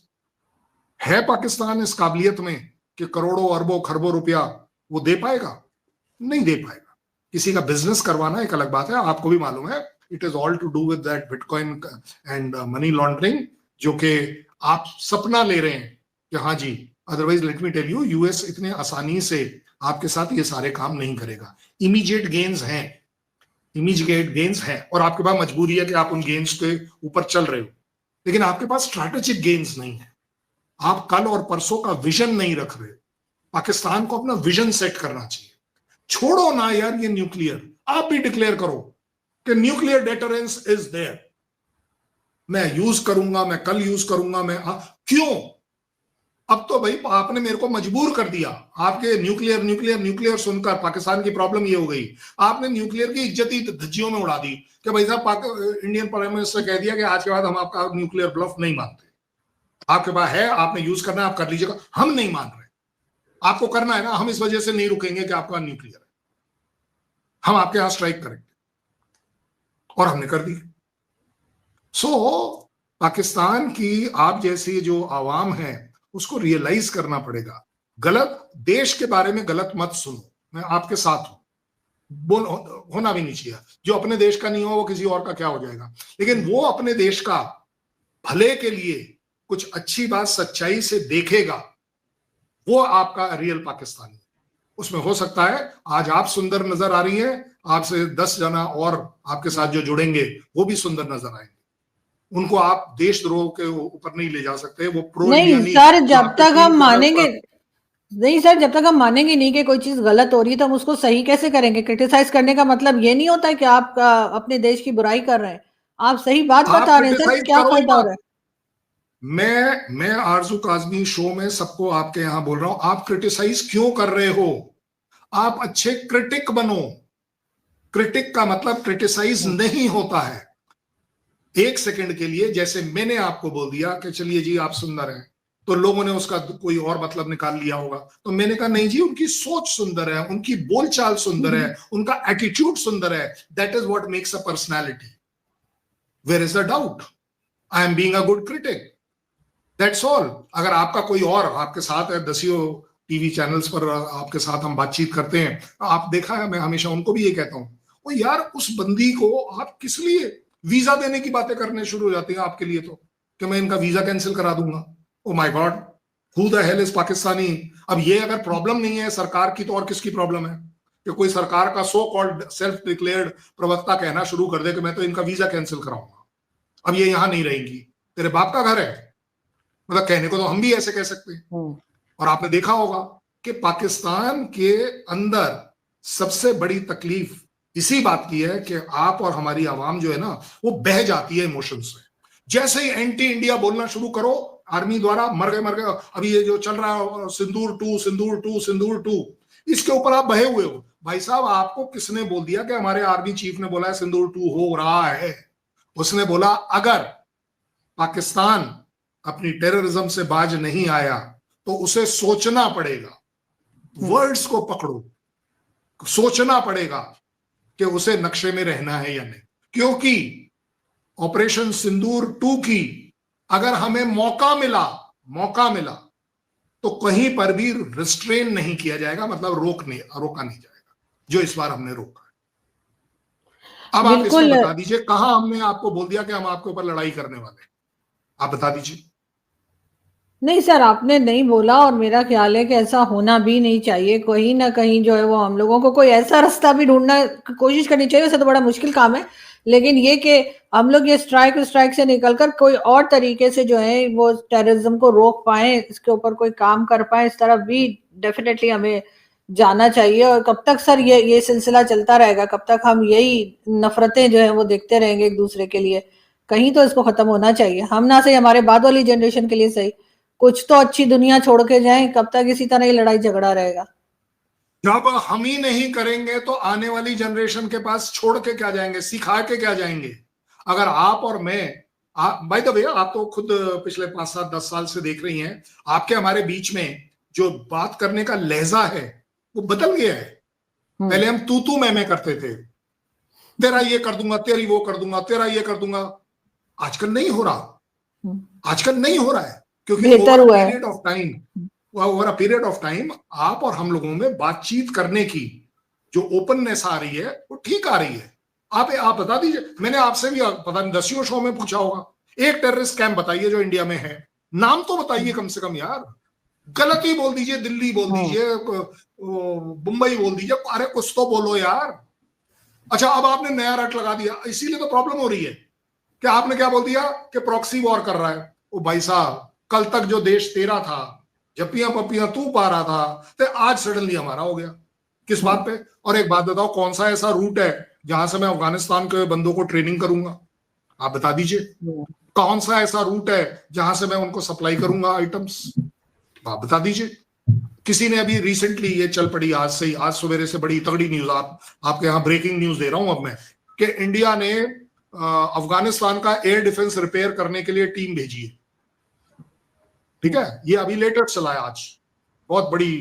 है पाकिस्तान इस काबिलियत में कि करोड़ों अरबों खरबों रुपया वो दे पाएगा? नहीं दे पाएगा। किसी का बिजनेस करवाना एक अलग बात है, आपको भी मालूम है, it is all to do with that bitcoin and money laundering, जो कि आप सपना ले रहे हैं कि हाँ जी, otherwise let me tell you, US इतने आसानी से आपके साथ ये सारे काम नहीं करेगा। इमीडिएट गेन्स हैं, इमीडिएट गेन्स हैं, और आपके पास मजबूरी है कि आप उन गेन्स के ऊपर चल रहे हो, लेकिन आपके पास स्ट्रैटेजिक गेन्स नहीं है। आप कल और परसों का विजन नहीं रख रहे। पाकिस्तान को अपना विजन सेट करना चाहिए। छोड़ो ना यार ये न्यूक्लियर, आप भी डिक्लेयर करो कि न्यूक्लियर डेटरेंस इज देयर, मैं यूज करूंगा, मैं कल यूज करूंगा, मैं क्यों? अब तो भाई आपने मेरे को मजबूर कर दिया। आपके न्यूक्लियर न्यूक्लियर न्यूक्लियर सुनकर पाकिस्तान की प्रॉब्लम ये हो गई, आपने न्यूक्लियर की इज्जत ही धज्जियों में उड़ा दी कि भाई साहब, इंडियन प्राइम मिनिस्टर कह दिया कि आज के बाद हम आपका न्यूक्लियर ब्लफ नहीं मानते। आपके पास है, आपने यूज करना है, आप कर लीजिएगा, हम नहीं मान रहे। आपको करना है ना, हम इस वजह से नहीं रुकेंगे कि आपका न्यूक्लियर है, हम आपके यहां स्ट्राइक करेंगे, और हमने कर दी। पाकिस्तान की आप जैसी जो आवाम है उसको रियलाइज करना पड़ेगा। गलत देश के बारे में गलत मत सुनो, मैं आपके साथ हूं, बोल होना भी नहीं चाहिए। जो अपने देश का नहीं हो वो किसी और का क्या हो जाएगा, लेकिन वो अपने देश का भले के लिए कुछ अच्छी बात सच्चाई से देखेगा, वो आपका रियल पाकिस्तानी। उसमें हो सकता है आज आप सुंदर नजर आ रही हैं, आपसे 10 जना और आपके साथ जो जुड़ेंगे वो भी सुंदर नजर आएंगे। उनको आप देशद्रोह के ऊपर नहीं ले जा सकते। वो प्रो नहीं सर, जब तक हम मानेंगे नहीं सर, जब तक हम मानेंगे नहीं कि कोई चीज गलत हो रही है तो हम उसको सही कैसे करेंगे? क्रिटिसाइज करने का मतलब ये नहीं होता है कि आप अपने देश की बुराई कर रहे हैं, आप सही बात बता रहे हैं सर, क्या फायदा हो रहा है? मैं आरजू काजमी शो में सबको आपके यहां बोल रहा हूं, आप क्रिटिसाइज क्यों कर रहे हो? आप अच्छे क्रिटिक बनो। क्रिटिक का मतलब क्रिटिसाइज नहीं होता है। एक सेकंड के लिए जैसे मैंने आपको बोल दिया कि चलिए जी आप सुंदर हैं, तो लोगों ने उसका कोई और मतलब निकाल लिया होगा, तो मैंने कहा नहीं जी, उनकी सोच सुंदर है, उनकी बोलचाल सुंदर है, उनका एटीट्यूड सुंदर है, that is what makes a personality. Where is the doubt? I am being a good critic, that's all. अगर आपका कोई और आपके साथ है, दसियों टीवी चैनल्स पर आपके साथ हम बातचीत करते हैं, आप देखा है, मैं हमेशा उनको भी ये कहता हूं, वो यार उस बंदी को आप किस लिए वीजा देने की बातें करने शुरू हो जाती है आपके लिए, तो कि मैं इनका वीजा कैंसिल करा दूंगा। ओ my God, who the hell is Pakistani? अब ये अगर प्रॉब्लम नहीं है सरकार की, तो और किसकी प्रॉब्लम है? कि कोई सरकार का सो कॉल्ड सेल्फ डिक्लेयर्ड प्रवक्ता कहना शुरू कर दे कि मैं तो इनका वीजा कैंसिल कराऊंगा, अब ये यहां नहीं रहेंगी, तेरे बाप का घर है। मतलब कहने को तो हम भी ऐसे कह सकते हैं। और आपने देखा होगा कि पाकिस्तान के अंदर सबसे बड़ी तकलीफ इसी बात की है कि आप और हमारी आवाम जो है ना, वो बह जाती है इमोशन से। जैसे ही एंटी इंडिया बोलना शुरू करो आर्मी द्वारा, मर गए। अभी ये जो चल रहा है सिंदूर 2 सिंदूर 2 सिंदूर 2, इसके ऊपर आप बहे हुए हो। भाई साहब, आपको किसने बोल दिया कि हमारे आर्मी चीफ ने बोला है सिंदूर 2 हो रहा है? उसने बोला अगर पाकिस्तान अपनी टेररिज्म से बाज नहीं आया तो उसे सोचना पड़ेगा, वर्ड्स को पकड़ो, सोचना पड़ेगा कि उसे नक्शे में रहना है या नहीं। क्योंकि ऑपरेशन सिंदूर 2 की अगर हमें मौका मिला तो कहीं पर भी रिस्ट्रेन नहीं किया जाएगा, मतलब रोका नहीं जाएगा, जो इस बार हमने रोका है। अब आप इसमें बता दीजिए कहां हमने आपको बोल दिया कि हम आपके ऊपर लड़ाई करने वाले हैं? आप बता दीजिए। नहीं सर, आपने नहीं बोला, और मेरा ख्याल है कि ऐसा होना भी नहीं चाहिए। कहीं ना कहीं जो है वो हम लोगों को कोई ऐसा रास्ता भी ढूंढना कोशिश करनी चाहिए। वैसे तो बड़ा मुश्किल काम है, लेकिन ये कि हम लोग ये स्ट्राइक से निकलकर कोई और तरीके से जो है वो टेररिज्म को रोक पाए, इसके ऊपर कोई काम कर पाए, इस तरफ भी डेफिनेटली हमें जाना चाहिए। और कब तक सर ये सिलसिला चलता रहेगा? कब तक हम यही नफरतें जो है वो देखते रहेंगे एक दूसरे के लिए? कहीं तो इसको खत्म होना चाहिए, हम ना सही, हमारे बाद वाली जनरेशन के लिए सही, कुछ तो अच्छी दुनिया छोड़ के जाएं। कब तक इसी तरह ही लड़ाई झगड़ा रहेगा? जब हम ही नहीं करेंगे तो आने वाली जनरेशन के पास छोड़ के क्या जाएंगे, सिखा के क्या जाएंगे? अगर आप और मैं बाय द वे, आप तो खुद पिछले 5-7-10 साल से देख रही हैं, आपके हमारे बीच में जो बात करने का लहजा है वो बदल गया है। पहले हम तू मैं करते थे, तेरा ये कर दूंगा, तेरी वो कर दूंगा, तेरा ये कर दूंगा। आजकल नहीं हो रहा, आजकल नहीं हो रहा है, क्योंकि over a period of time आप और हम लोगों में बातचीत करने की जो ओपननेस आ रही है वो ठीक आ रही है। आप बता दीजिए, मैंने आपसे भी पता नहीं 10 शो में पूछा होगा, एक टेररिस्ट कैंप बताइए जो इंडिया में है, नाम तो बताइए कम से कम यार। गलती बोल दीजिए, दिल्ली बोल दीजिए, मुंबई बोल दीजिए, अरे कुछ तो बोलो यार। अच्छा, अब आपने नया रट लगा दिया, इसीलिए तो प्रॉब्लम हो रही है कि आपने क्या बोल दिया कि प्रॉक्सी वॉर कर रहा है। ओ भाई साहब, कल तक जो देश तेरा था, जप्पियां पप्पियां तू पा रहा था, तो आज सडनली हमारा हो गया। किस बात पे? और एक बात बताओ, कौन सा ऐसा रूट है जहां से मैं अफगानिस्तान के बंदों को ट्रेनिंग करूंगा? आप बता दीजिए। कौन सा ऐसा रूट है जहां से मैं उनको सप्लाई करूंगा आइटम्स? आप बता दीजिए। किसी ने अभी रिसेंटली, ये चल पड़ी आज से ही, आज सवेरे से बड़ी तगड़ी न्यूज, आपके यहाँ ब्रेकिंग न्यूज दे रहा हूं अब मैं, कि इंडिया ने अफगानिस्तान का एयर डिफेंस रिपेयर करने के लिए टीम भेजी है। ठीक है, ये अभी लेटेस्ट चला है आज, बहुत बड़ी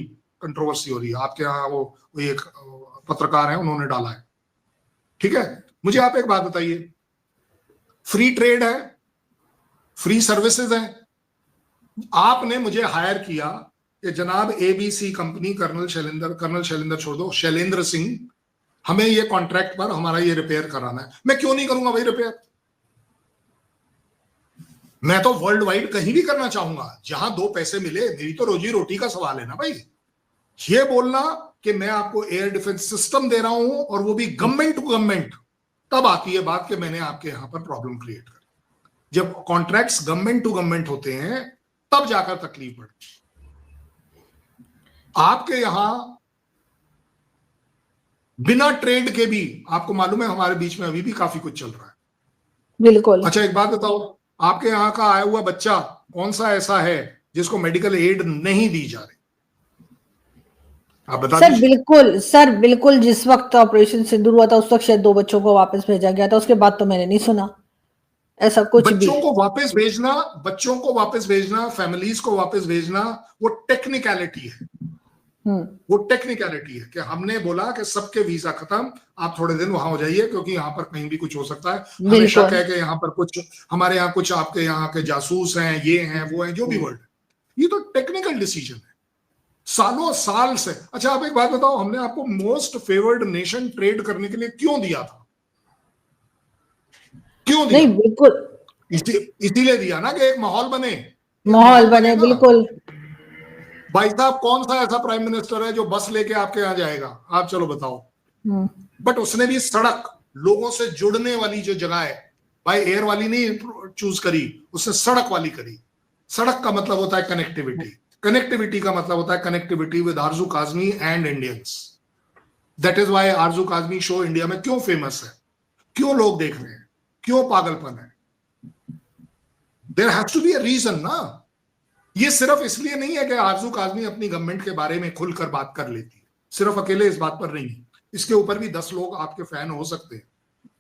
कंट्रोवर्सी हो रही है। आपके यहाँ वो एक पत्रकार है, उन्होंने डाला है। ठीक है, मुझे आप एक बात बताइए, फ्री ट्रेड है, फ्री सर्विसेज है, आपने मुझे हायर किया कि जनाब एबीसी कंपनी, कर्नल शैलेंद्र छोड़ दो, शैलेंद्र सिंह, हमें ये कॉन्ट्रैक्ट पर हमारा ये रिपेयर कराना है। मैं क्यों नहीं करूंगा भाई रिपेयर? मैं तो वर्ल्ड वाइड कहीं भी करना चाहूंगा जहां 2 पैसे मिले, मेरी तो रोजी रोटी का सवाल है ना भाई। ये बोलना कि मैं आपको एयर डिफेंस सिस्टम दे रहा हूं और वो भी गवर्नमेंट टू गवर्नमेंट, तब आती है बात कि मैंने आपके यहां पर प्रॉब्लम क्रिएट करी। जब कॉन्ट्रैक्ट्स गवर्नमेंट टू गवर्नमेंट होते हैं तब जाकर तकलीफ पड़ती। आपके यहां बिना ट्रेड के भी, आपको मालूम है हमारे बीच में अभी भी काफी कुछ चल रहा है। बिल्कुल। अच्छा, एक बात बताओ, आपके यहाँ का आया हुआ बच्चा कौन सा ऐसा है जिसको मेडिकल एड नहीं दी जा रही? आप बता दीजिए। सर बिल्कुल, जिस वक्त ऑपरेशन सिंदूर हुआ था उस वक्त शायद 2 बच्चों को वापस भेजा गया था, उसके बाद तो मैंने नहीं सुना ऐसा कुछ भी। बच्चों को वापस भेजना, फैमिलीज को वापस भेजना, वो टेक्निकलिटी है। वो टेक्निकलिटी है कि हमने बोला कि सबके वीजा खत्म, आप थोड़े दिन वहां हो जाइए, क्योंकि यहाँ पर कहीं भी कुछ हो सकता है। हमेशा कह के यहाँ पर कुछ, हमारे यहाँ कुछ आपके यहाँ के जासूस हैं, ये हैं, वो हैं, जो भी वर्ड, ये तो टेक्निकल डिसीजन है सालों साल से। अच्छा, आप एक बात बताओ, हमने आपको मोस्ट फेवर्ड नेशन ट्रेड करने के लिए क्यों दिया था? क्यों दिया? नहीं, बिल्कुल इसीलिए दिया ना कि एक माहौल बने, बिल्कुल। भाई साहब, कौन सा ऐसा प्राइम मिनिस्टर है जो बस लेके आपके यहाँ जाएगा? आप चलो बताओ। बट उसने भी सड़क, लोगों से जुड़ने वाली जो जगह है, भाई एयर वाली नहीं चूज करी, उसने सड़क वाली करी। सड़क का मतलब होता है कनेक्टिविटी, कनेक्टिविटी का मतलब होता है connectivity with Arzoo Kazmi and Indians. That is why Arzoo Kazmi show India में क्यों फेमस है, क्यों लोग देख रहे हैं, क्यों पागलपन है? There has to be a reason ना। ये सिर्फ इसलिए नहीं है कि आरजू काजमी अपनी गवर्नमेंट के बारे में खुलकर बात कर लेती है, सिर्फ अकेले इस बात पर नहीं है। इसके ऊपर भी 10 लोग आपके फैन हो सकते हैं।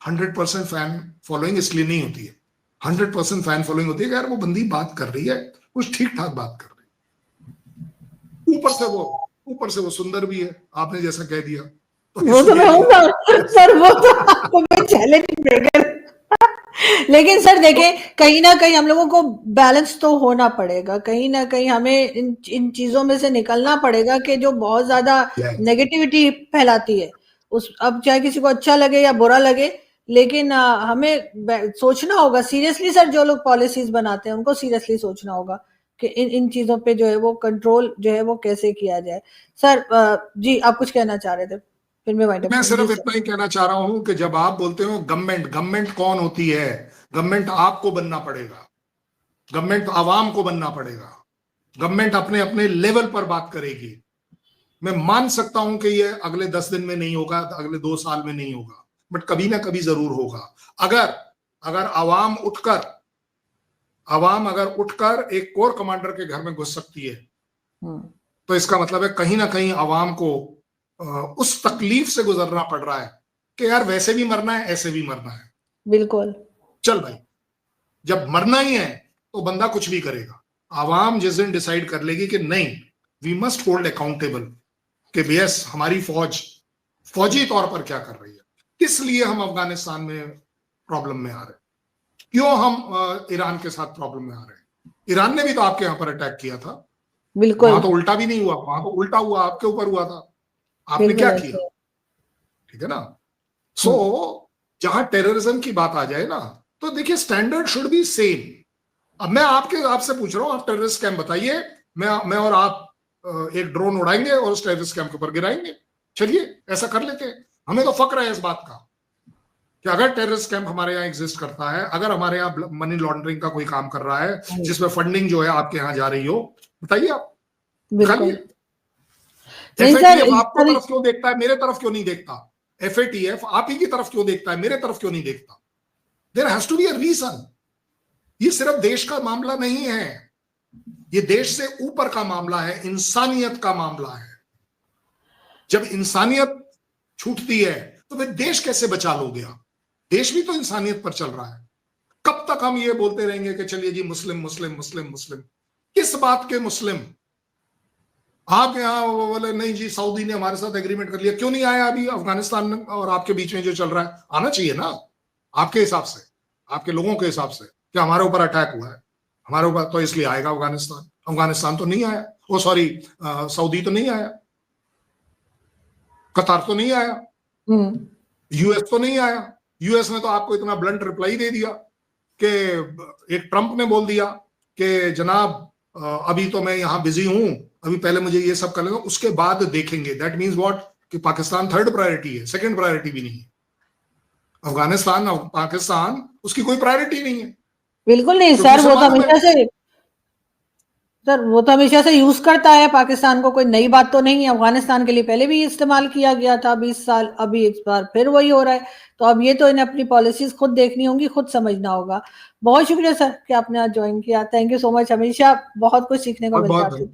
100% फैन फॉलोइंग इसलिए नहीं होती है। 100% फैन फॉलोइंग होती है कि यार वो बंदी बात कर रही है, कुछ ठीक ठाक बात कर रही है, ऊपर से वो सुंदर भी है, आपने जैसा कह दिया तो वो तो मैं हूँ ना सर, वो तो आपको मैं चैलेंज देगा। लेकिन सर देखें, कहीं ना कहीं हम लोगों को बैलेंस तो होना पड़ेगा, कहीं ना कहीं हमें इन चीजों में से निकलना पड़ेगा कि जो बहुत ज्यादा नेगेटिविटी फैलाती है, उस, अब चाहे किसी को अच्छा लगे या बुरा लगे, लेकिन हमें सोचना होगा सीरियसली सर। जो लोग पॉलिसीज बनाते हैं उनको सीरियसली सोचना होगा कि इन चीजों पे जो है वो कंट्रोल जो है वो कैसे किया जाए। सर जी, आप कुछ कहना चाह रहे थे? फिर मैं सिर्फ इतना ही कहना चाह रहा हूं कि जब आप बोलते हो गवर्नमेंट कौन होती है? गवर्नमेंट आपको बनना पड़ेगा, गवर्नमेंट आवाम को बनना पड़ेगा, गवर्नमेंट अपने अपने लेवल पर बात करेगी। मैं मान सकता हूं कि ये अगले 10 दिन में नहीं होगा, अगले 2 साल में नहीं होगा, बट कभी ना कभी जरूर होगा। अगर आवाम उठकर एक कोर कमांडर के घर में घुस सकती है, तो इसका मतलब है कहीं ना कहीं आवाम को उस तकलीफ से गुजरना पड़ रहा है कि यार वैसे भी मरना है, ऐसे भी मरना है। बिल्कुल। चल भाई, जब मरना ही है तो बंदा कुछ भी करेगा। आवाम जिस दिन डिसाइड कर लेगी कि नहीं, वी मस्ट होल्ड अकाउंटेबल कि यस हमारी फौज फौजी तौर पर क्या कर रही है, किस लिए हम अफगानिस्तान में प्रॉब्लम में आ रहे हैं, क्यों हम ईरान के साथ प्रॉब्लम में आ रहे हैं। ईरान ने भी तो आपके यहाँ पर अटैक किया था, बिल्कुल, वहां तो उल्टा भी नहीं हुआ, वहां तो उल्टा हुआ, आपके ऊपर हुआ था, आपने क्या किया, ठीक है ना। सो जहां टेररिज्म की बात आ जाए ना, तो देखिए स्टैंडर्ड शुड बी सेम। अब मैं आपसे पूछ रहा हूं, आप टेररिस्ट कैंप बताइए, मैं और आप एक ड्रोन उड़ाएंगे और उस टेररिस्ट कैंप के ऊपर गिराएंगे। चलिए ऐसा कर लेते हैं। हमें तो फक्र है इस बात का कि अगर टेररिस्ट कैंप हमारे यहाँ एग्जिस्ट करता है, अगर हमारे यहाँ मनी लॉन्ड्रिंग का कोई काम कर रहा है जिसमें फंडिंग जो है आपके यहाँ जा रही हो, बताइए आप, बिल्कुल। FATF आपको तरफ क्यों देखता है, मेरे तरफ क्यों नहीं देखता? FATF आप ही की तरफ क्यों देखता है, मेरे तरफ क्यों नहीं देखता? There has to be a reason. ये सिर्फ देश का मामला नहीं है, ये देश से ऊपर का मामला है, इंसानियत का मामला है। जब इंसानियत छूटती है तो फिर देश कैसे बचा लोगे आप? देश भी तो इंसानियत पर चल रहा है। कब तक हम ये बोलते रहेंगे कि चलिए जी मुस्लिम मुस्लिम मुस्लिम मुस्लिम? किस बात के मुस्लिम? आप यहाँ बोले नहीं जी सऊदी ने हमारे साथ एग्रीमेंट कर लिया, क्यों नहीं आया अभी अफगानिस्तान और आपके बीच में जो चल रहा है? आना चाहिए ना आपके हिसाब से, आपके लोगों के हिसाब से, कि हमारे ऊपर अटैक हुआ है, हमारे ऊपर तो इसलिए आएगा अफगानिस्तान। अफगानिस्तान तो नहीं आया, ओ सॉरी सऊदी तो नहीं आया, कतार तो नहीं आया, US तो नहीं आया। US ने तो आपको इतना ब्लंट रिप्लाई दे दिया कि एक ट्रंप ने बोल दिया कि जनाब अभी तो मैं यहाँ बिजी हूं, अभी पहले मुझे ये सब कर लेना, उसके बाद देखेंगे। दैट मीन्स व्हाट कि पाकिस्तान थर्ड प्रायोरिटी है, सेकंड प्रायोरिटी भी नहीं है। अफगानिस्तान पाकिस्तान उसकी कोई प्रायोरिटी नहीं है। बिल्कुल नहीं सर, वो तो हमेशा से यूज करता है पाकिस्तान को, कोई नई बात तो नहीं है। अफगानिस्तान के लिए पहले भी इस्तेमाल किया गया था 20 साल, अभी इस बार फिर वही हो रहा है। तो अब ये तो इन्हें अपनी पॉलिसीज खुद देखनी होंगी, खुद समझना होगा। बहुत शुक्रिया सर कि आपने आज ज्वाइन किया। थैंक यू सो मच, हमेशा बहुत कुछ सीखने को मिलता है।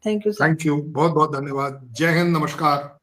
Thank you sir, thank you, बहुत बहुत धन्यवाद। जय हिंद, नमस्कार।